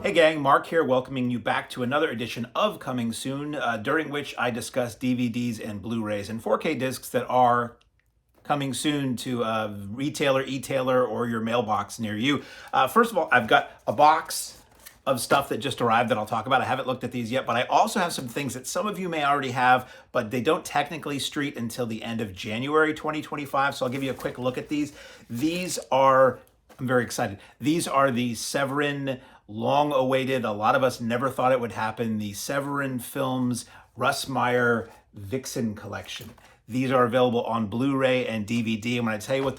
Hey gang, Mark here, welcoming you back to another edition of Coming Soon, during which I discuss DVDs and Blu-rays and 4K discs that are coming soon to a retailer, e-tailer, or your mailbox near you. First of all, I've got a box of stuff that just arrived that I'll talk about. I haven't looked at these yet, but I also have some things that some of you may already have, but they don't technically street until the end of January 2025, so I'll give you a quick look at these. These are, I'm very excited, these are the Severin, long awaited, a lot of us never thought it would happen, the Severin Films Russ Meyer Vixen collection. These are available on Blu-ray and DVD. I'm going to tell you what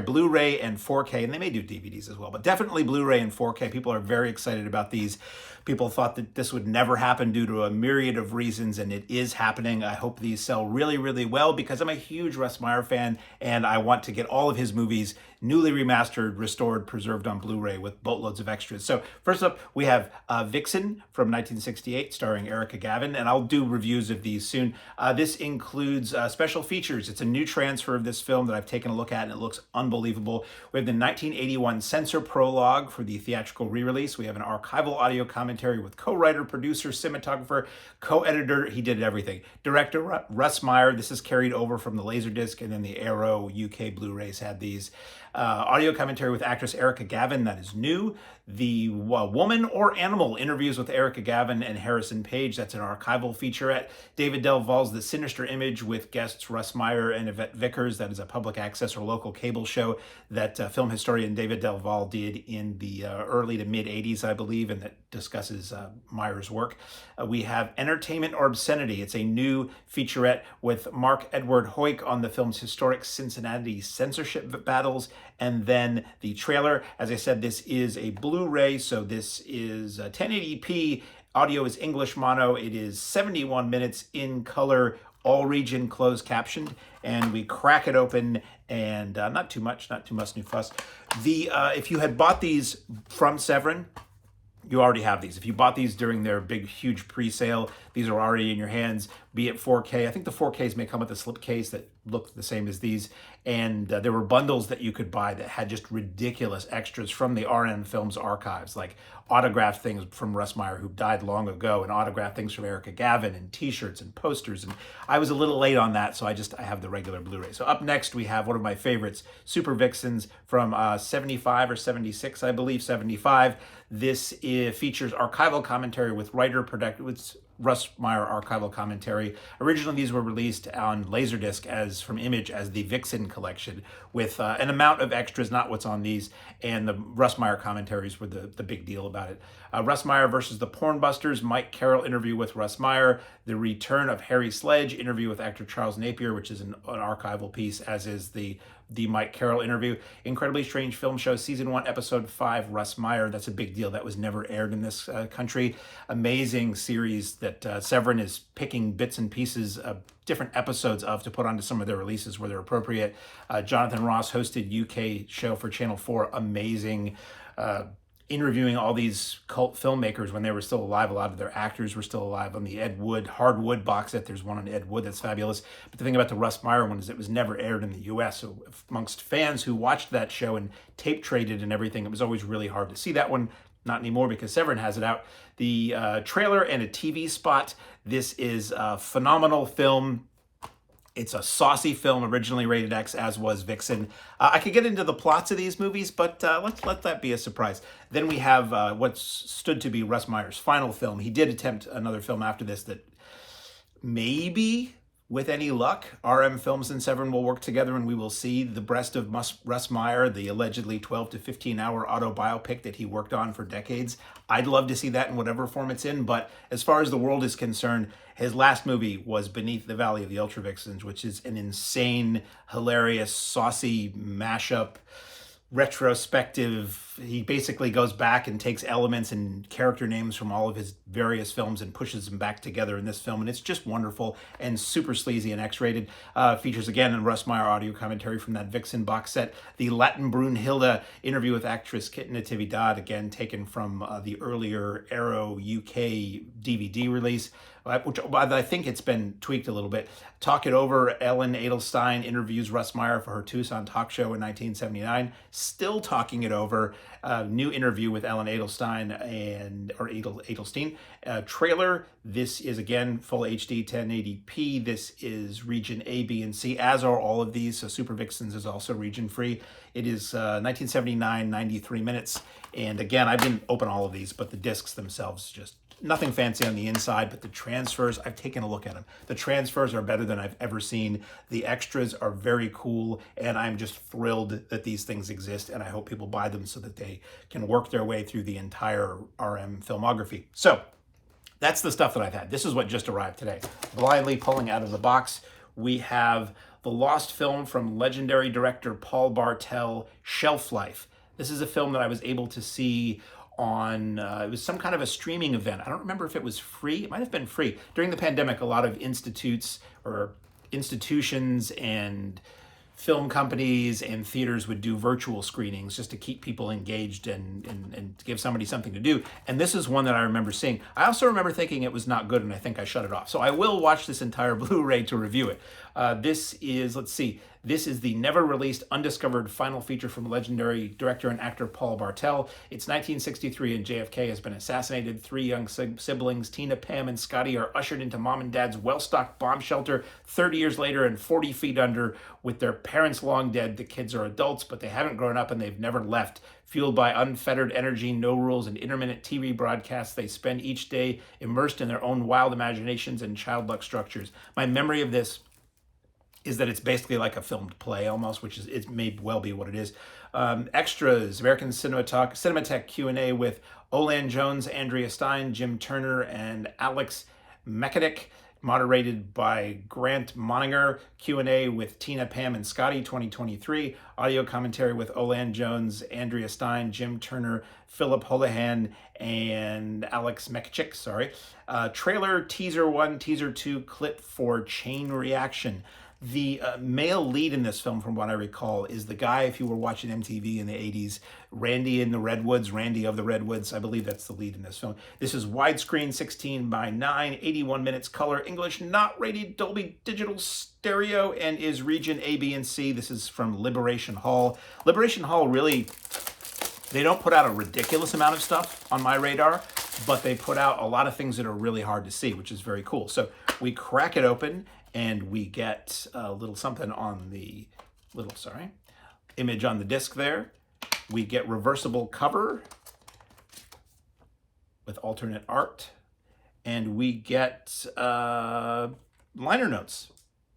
Blu-ray and 4K, and they may do DVDs as well, but definitely Blu-ray and 4K. People are very excited about these. People thought that this would never happen due to a myriad of reasons, and it is happening. I hope these sell really, really well because I'm a huge Russ Meyer fan, and I want to get all of his movies newly remastered, restored, preserved on Blu-ray with boatloads of extras. So first up, we have Vixen from 1968, starring Eureka Gavin, and I'll do reviews of these soon. This includes special features. It's a new transfer of this film that I've taken a look at, and it looks unbelievable. We have the 1981 censor prologue for the theatrical re-release. We have an archival audio commentary with co-writer, producer, cinematographer, co-editor. He did everything. Director Russ Meyer. This is carried over from the Laserdisc, and then the Arrow UK Blu-rays had these. Audio commentary with actress Eureka Gavin, that is new. The Woman or Animal interviews with Eureka Gavin and Harrison Page, that's an archival featurette. David Delval's The Sinister Image with guests Russ Meyer and Yvette Vickers, that is a public access or local cable show that film historian David Delval did in the early to mid 80s, I believe, and that discusses Meyer's work. We have Entertainment or Obscenity. It's a new featurette with Mark Edward Hoyk on the film's historic Cincinnati censorship battles. And then the trailer, as I said, this is a Blu-ray, so this is 1080p. Audio is English mono. It is 71 minutes in color, all region closed captioned, and we crack it open, and not too much new fuss. If you had bought these from Severin, you already have these. If you bought these during their big, huge pre-sale, these are already in your hands, be it 4K. I think the 4Ks may come with a slipcase that looked the same as these. And there were bundles that you could buy that had just ridiculous extras from the RN Films archives, like autographed things from Russ Meyer, who died long ago, and autographed things from Eureka Gavin, and t-shirts and posters. And I was a little late on that, so I have the regular Blu-ray. So up next, we have one of my favorites, Supervixens from 75 or 76, I believe, 75. This features archival commentary with with Russ Meyer archival commentary. Originally, these were released on Laserdisc from Image as the Vixen collection with an amount of extras, not what's on these, and the Russ Meyer commentaries were the big deal about it. Russ Meyer versus the Pornbusters, Mike Carroll interview with Russ Meyer, the return of Harry Sledge interview with actor Charles Napier, which is an archival piece, as is the Mike Carroll interview. Incredibly Strange Film Show, Season 1, Episode 5, Russ Meyer. That's a big deal. That was never aired in this country. Amazing series that Severin is picking bits and pieces of different episodes of to put onto some of their releases where they're appropriate. Jonathan Ross hosted UK show for Channel 4. Amazing. Interviewing all these cult filmmakers when they were still alive. A lot of their actors were still alive. On the Ed Wood, Hardwood box set, there's one on Ed Wood that's fabulous. But the thing about the Russ Meyer one is it was never aired in the US. So amongst fans who watched that show and tape traded and everything, it was always really hard to see that one. Not anymore because Severin has it out. The trailer and a TV spot. This is a phenomenal film. It's a saucy film, originally rated X, as was Vixen. I could get into the plots of these movies, but let's let that be a surprise. Then we have what stood to be Russ Meyer's final film. He did attempt another film after this that maybe, with any luck, RM Films and Severin will work together and we will see the breast of Russ Meyer, the allegedly 12 to 15 hour autobiopic that he worked on for decades. I'd love to see that in whatever form it's in, but as far as the world is concerned, his last movie was Beneath the Valley of the Ultravixens, which is an insane, hilarious, saucy mashup, retrospective. He basically goes back and takes elements and character names from all of his various films and pushes them back together in this film, and it's just wonderful and super sleazy and X-rated. Features again a Russ Meyer audio commentary from that Vixen box set. The Latin Brunhilde interview with actress Kit Natividad, again taken from the earlier Arrow UK DVD release, which I think it's been tweaked a little bit. Talk It Over, Ellen Edelstein interviews Russ Meyer for her Tucson talk show in 1979. Still talking it over. New interview with Ellen Edelstein Edelstein. Trailer. This is again full HD 1080p. This is region A, B, and C, as are all of these. So Supervixens is also region free. It is 1979, 93 minutes. And again, I didn't open all of these, but the discs themselves, just nothing fancy on the inside, but the transfers, I've taken a look at them. The transfers are better than I've ever seen. The extras are very cool, and I'm just thrilled that these things exist, and I hope people buy them so that they can work their way through the entire RM filmography. So that's the stuff that I've had. This is what just arrived today. Blindly pulling out of the box, we have the lost film from legendary director Paul Bartel, Shelf Life. This is a film that I was able to see on, it was some kind of a streaming event. I don't remember if it was free. It might have been free. During the pandemic, a lot of institutions and film companies and theaters would do virtual screenings just to keep people engaged and to give somebody something to do. And this is one that I remember seeing. I also remember thinking it was not good, and I think I shut it off. So I will watch this entire Blu-ray to review it. This is, let's see, this is the never-released, undiscovered final feature from legendary director and actor Paul Bartel. It's 1963 and JFK has been assassinated. Three young siblings, Tina, Pam, and Scotty, are ushered into mom and dad's well-stocked bomb shelter 30 years later and 40 feet under. With their parents long dead, the kids are adults, but they haven't grown up and they've never left. Fueled by unfettered energy, no rules, and intermittent TV broadcasts, they spend each day immersed in their own wild imaginations and childlike structures. My memory of this is that it's basically like a filmed play almost, which is, it may well be what it is. Extras, American Cinematheque Q&A with Olan Jones, Andrea Stein, Jim Turner, and Alex Mekadic, moderated by Grant Moninger. Q&A with Tina, Pam, and Scotty, 2023. Audio commentary with Olan Jones, Andrea Stein, Jim Turner, Philip Holohan, and Alex Mekadic, sorry. Trailer, teaser 1, teaser 2, clip for Chain Reaction. The male lead in this film, from what I recall, is the guy, if you were watching MTV in the 80s, Randy in the Redwoods, Randy of the Redwoods. I believe that's the lead in this film. This is widescreen, 16:9, 81 minutes, color, English, not rated, Dolby Digital Stereo, and is region A, B, and C. This is from Liberation Hall. Liberation Hall really, they don't put out a ridiculous amount of stuff on my radar, but they put out a lot of things that are really hard to see, which is very cool. So we crack it open, and we get a little something on the image on the disc there. We get reversible cover with alternate art, and we get liner notes.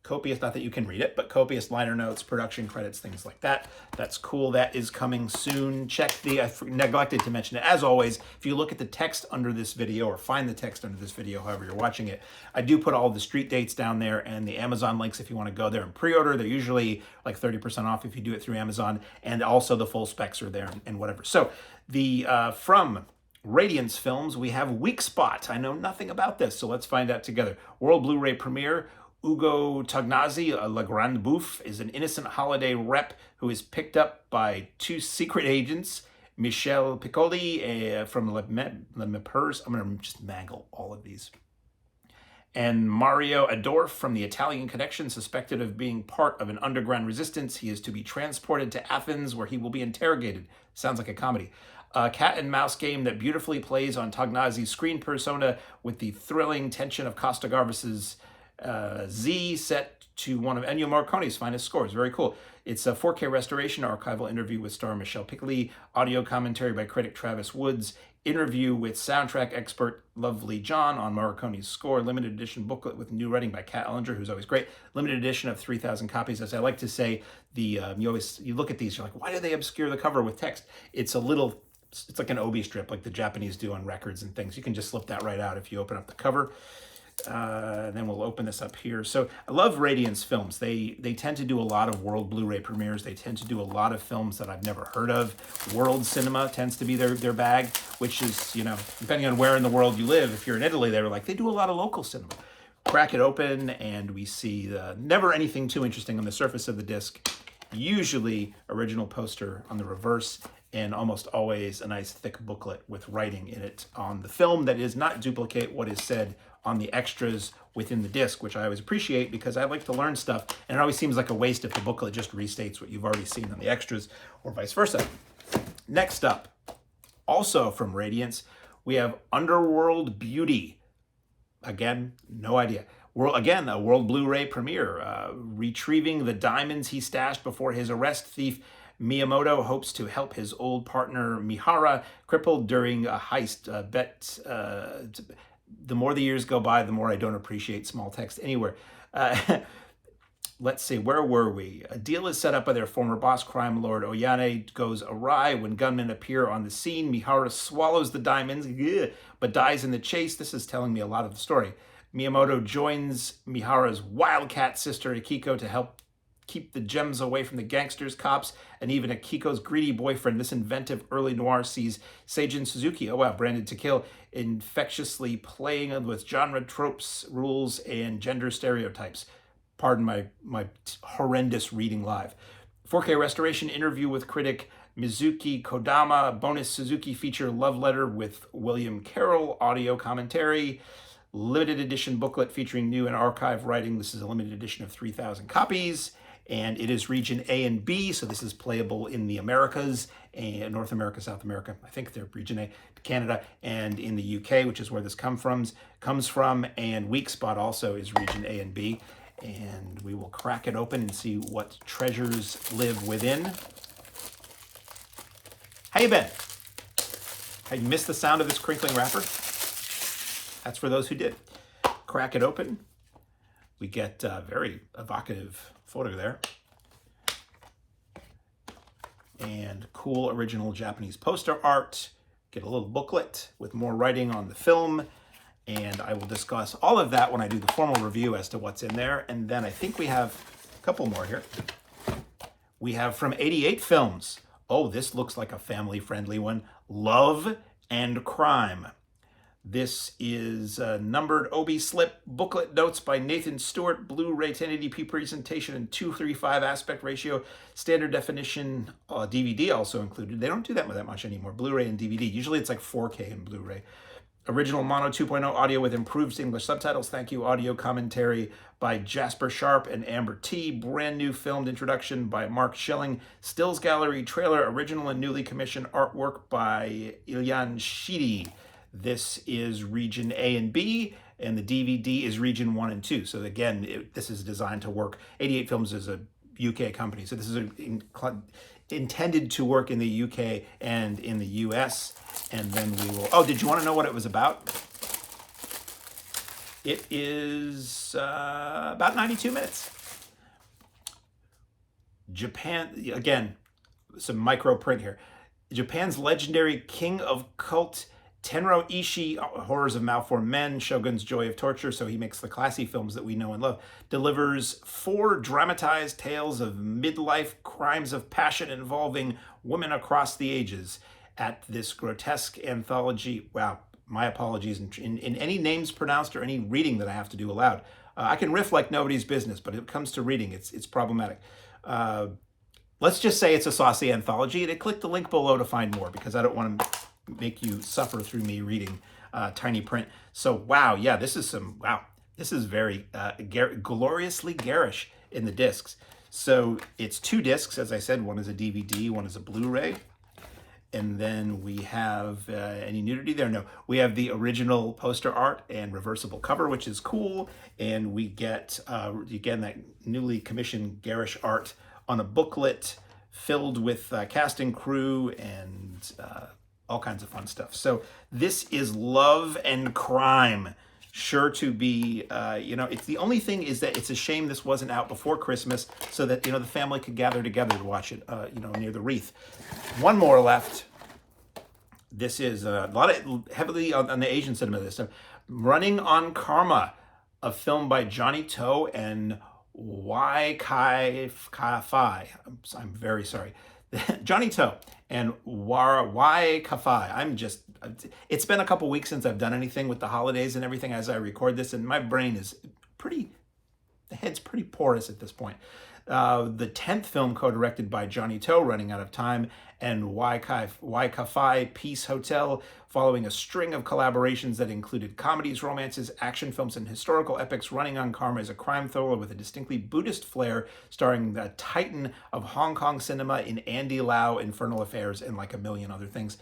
Copious, not that you can read it, but copious liner notes, production credits, things like that. That's cool. That is coming soon. Check the, I neglected to mention it, as always, if you look at the text under this video, or find the text under this video, however you're watching it, I do put all the street dates down there and the Amazon links if you want to go there and pre-order. They're usually like 30% off if you do it through Amazon, and also the full specs are there and whatever. So the from Radiance Films, we have Weak Spot. I know nothing about this, so let's find out together. World Blu-ray premiere. Ugo Tognazzi, a Le Grand Bouffe, is an innocent holiday rep who is picked up by two secret agents, Michel Piccoli from Le Mepers. I'm going to just mangle all of these. And Mario Adorf from the Italian Connection, suspected of being part of an underground resistance. He is to be transported to Athens, where he will be interrogated. Sounds like a comedy. A cat and mouse game that beautifully plays on Tognazzi's screen persona with the thrilling tension of Costa Gavras' Z, set to one of Ennio Morricone's finest scores. Very cool. It's a 4K restoration, archival interview with star Michel Piccoli, audio commentary by critic Travis Woods, interview with soundtrack expert Lovely John on Morricone's score, limited edition booklet with new writing by Kat Ellinger, who's always great, limited edition of 3,000 copies. As I like to say, you look at these, you're like, why do they obscure the cover with text? It's like an obi strip, like the Japanese do on records and things. You can just slip that right out if you open up the cover. Then we'll open this up here. So I love Radiance Films. They tend to do a lot of world Blu-ray premieres. They tend to do a lot of films that I've never heard of. World cinema tends to be their bag, which is, depending on where in the world you live, if you're in Italy, they do a lot of local cinema. Crack it open, and we see never anything too interesting on the surface of the disc. Usually original poster on the reverse, and almost always a nice thick booklet with writing in it on the film that does not duplicate what is said on the extras within the disc, which I always appreciate because I like to learn stuff, and it always seems like a waste if the booklet just restates what you've already seen on the extras, or vice versa. Next up, also from Radiance, we have Underworld Beauty. Again, no idea. Again, a world Blu-ray premiere. Retrieving the diamonds he stashed before his arrest, thief Miyamoto hopes to help his old partner Mihara, crippled during a heist. The more the years go by, the more I don't appreciate small text anywhere. Let's see, where were we? A deal is set up by their former boss, crime lord Oyane, goes awry when gunmen appear on the scene. Mihara swallows the diamonds, but dies in the chase. This is telling me a lot of the story. Miyamoto joins Mihara's wildcat sister Akiko to help keep the gems away from the gangsters, cops, and even Akiko's greedy boyfriend. This inventive early noir sees Seijin Suzuki, branded to kill, infectiously playing with genre tropes, rules, and gender stereotypes. Pardon my horrendous reading live. 4K restoration interview with critic Mizuki Kodama, bonus Suzuki feature love letter with William Carroll, audio commentary, limited edition booklet featuring new and archive writing. This is a limited edition of 3,000 copies, and it is region A and B, so this is playable in the Americas, and North America, South America, I think they're region A, Canada, and in the UK, which is where this comes from, and Weak Spot also is region A and B. And we will crack it open and see what treasures live within. How you been? Have you missed the sound of this crinkling wrapper? That's for those who did. Crack it open. We get a very evocative photo there. And cool original Japanese poster art. Get a little booklet with more writing on the film. And I will discuss all of that when I do the formal review as to what's in there. And then I think we have a couple more here. We have from 88 Films. Oh, this looks like a family-friendly one. Love and Crime. This is numbered OB slip booklet notes by Nathan Stewart, Blu-ray 1080p presentation and 2:35 aspect ratio, standard definition DVD also included. They don't do that much anymore, Blu-ray and DVD. Usually it's like 4K and Blu-ray. Original Mono 2.0 audio with improved English subtitles. Thank you. Audio commentary by Jasper Sharp and Amber T. Brand new filmed introduction by Mark Schilling. Stills Gallery trailer, original and newly commissioned artwork by Ilyan Shidi. This is region A and B, and the DVD is region 1 and 2. So again, this is designed to work. 88 Films is a UK company, so this is intended to work in the UK and in the US. And then we will... Oh, did you want to know what it was about? It is about 92 minutes. Japan, again, some micro print here. Japan's legendary king of cult, Tenro Ishii, Horrors of Malformed Men, Shogun's Joy of Torture, so he makes the classy films that we know and love, delivers 4 dramatized tales of midlife crimes of passion involving women across the ages at this grotesque anthology. Wow, my apologies in any names pronounced or any reading that I have to do aloud. I can riff like nobody's business, but if it comes to reading, it's problematic. Let's just say it's a saucy anthology, and click the link below to find more, because I don't want to make you suffer through me reading tiny print. So wow, yeah, this is very gloriously garish in the discs. So it's 2 discs, as I said. One is a DVD, one is a Blu-ray. And then we have any nudity there? No. We have the original poster art and reversible cover, which is cool. And we get, again, that newly commissioned garish art on a booklet filled with cast and crew and all kinds of fun stuff. So this is Love and Crime. Sure to be, it's the only thing is that it's a shame this wasn't out before Christmas so that, the family could gather together to watch it, near the wreath. One more left. This is a lot of heavily on the Asian cinema this time. Running on Karma, a film by Johnny To and Wai Kai Fai. I'm very sorry. Johnny To and Wai Kafai. It's been a couple weeks since I've done anything with the holidays and everything as I record this, and my brain is the head's pretty porous at this point. The 10th film co-directed by Johnny To, running out of time, and Wai Kafai, Peace Hotel, following a string of collaborations that included comedies, romances, action films, and historical epics. Running on Karma is a crime thriller with a distinctly Buddhist flair, starring the titan of Hong Kong cinema in Andy Lau, Infernal Affairs, and like a million other things.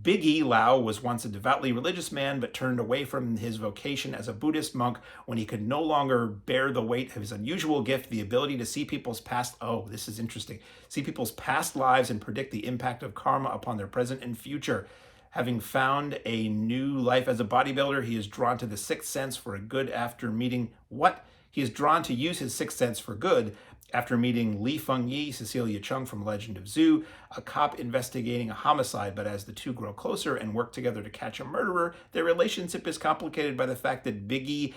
Big E Lau was once a devoutly religious man, but turned away from his vocation as a Buddhist monk when he could no longer bear the weight of his unusual gift, the ability to see people's past, oh, this is interesting, see people's past lives and predict the impact of karma upon their present and future. Having found a new life as a bodybuilder, he is drawn to the sixth sense for a good after meeting what? He is drawn to use his sixth sense for good after meeting Li Fengyi, Cecilia Chung from Legend of Zhu, a cop investigating a homicide. But as the two grow closer and work together to catch a murderer, their relationship is complicated by the fact that Biggie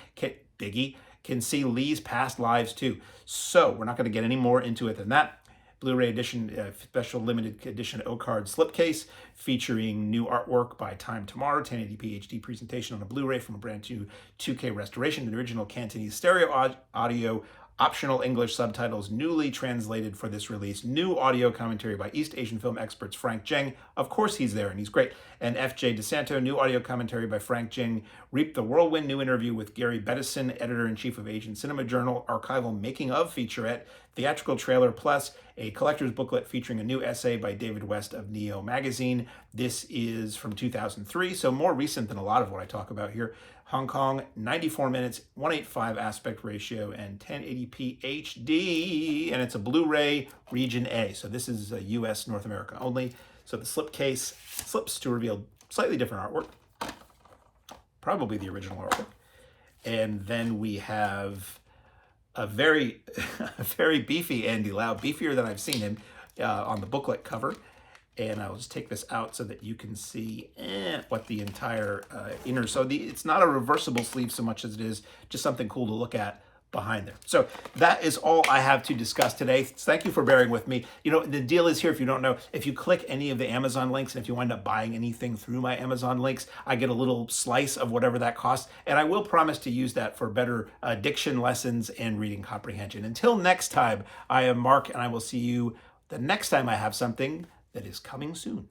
can see Li's past lives too. So we're not going to get any more into it than that. Blu-ray edition, special limited edition O-card slipcase featuring new artwork by Time Tomorrow, 1080p HD presentation on a Blu-ray from a brand new 2K restoration, the original Cantonese stereo audio, optional English subtitles newly translated for this release, new audio commentary by East Asian film experts Frank Zheng. Of course he's there and he's great. And F.J. DeSanto, new audio commentary by Frank Zheng. Reap the Whirlwind, new interview with Gary Bettison, editor-in-chief of Asian Cinema Journal, archival making of featurette, theatrical trailer, plus a collector's booklet featuring a new essay by David West of Neo Magazine. This is from 2003, so more recent than a lot of what I talk about here. Hong Kong, 94 minutes, 1:8:5 aspect ratio, and 1080p HD, and it's a Blu-ray Region A. So this is US, North America only. So the slipcase slips to reveal slightly different artwork, probably the original artwork. And then we have a very, very beefy Andy Lau, beefier than I've seen him on the booklet cover. And I'll just take this out so that you can see what the entire inner, so it's not a reversible sleeve so much as it is just something cool to look at behind there. So that is all I have to discuss today. Thank you for bearing with me. You know, the deal is here, if you don't know, if you click any of the Amazon links, and if you wind up buying anything through my Amazon links, I get a little slice of whatever that costs. And I will promise to use that for better diction lessons and reading comprehension. Until next time, I am Mark, and I will see you the next time I have something that is coming soon.